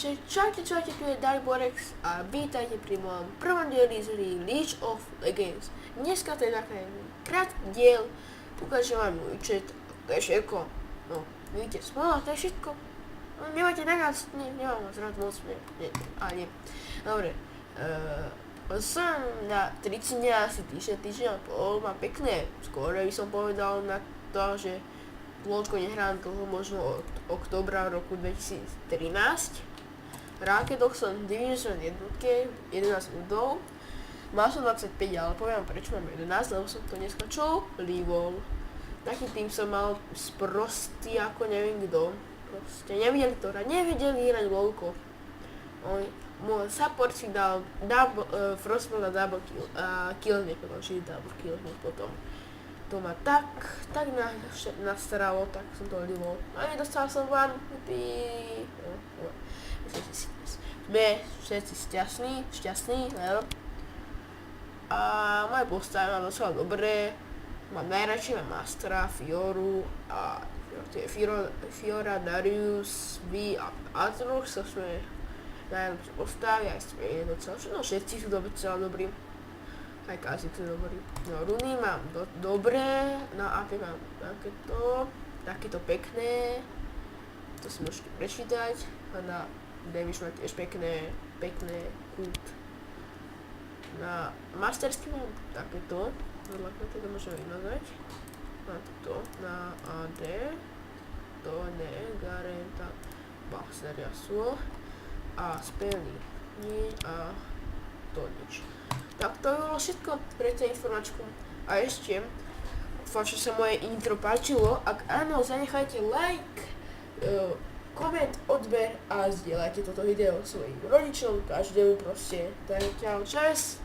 Takže čaute, tu je Darkborex a vítajte pri mojom prvom dieli z hry League of Legends. Dneska to je taký krátky diel, ukážem vám môj chat, to je všetko. No, vidíte, smola, to je všetko. No, nemáte najviac, nemám vás rád moc, nie. Dobre, som na 30 dňa, asi týždeň a pol, mám pekné, skôr by som povedal na to, že Lolko nehrám dlho, možno od októbra roku 2013. Raketok som v Division 1, 11 bodov. Mal som 25, ale poviem prečo mám 11, lebo som to neskočil Livol. Taký tým som mal sprostý ako neviem kto. Proste nevedeli hrať Lolko. Môj support si dal Frostman a double kill, kill nepovedal, že double kill potom. To ma tak nastaralo, tak som to Livol. A nedostal som vám sme všetci šťastní, a moje postavy mám docela dobré, mám najradšej Mastera, Fioru a Fiora, Darius, Vi a Atrox, to sme najlepšie postavy, aj sme docela, no všetci sú docela dobrí, aj Kazik sú dobrí. No runy mám dobré, na AP mám takéto pekné, to si môžete prečítať, a na Damage má tiež pekné kult. Na mastersky mám takéto, podľa to môžeme vymazať. Na toto, na AD, to ne, Garen, tak, Baxter, Yasuo a Spelly, a to nič. Tak to by bolo všetko pre tú informačku. A ešte, dúfam, že sa moje intro páčilo, ak áno, zanechajte like, koment, odber a zdieľajte toto video svojim rodičom, každému proste. Tak čau, čas.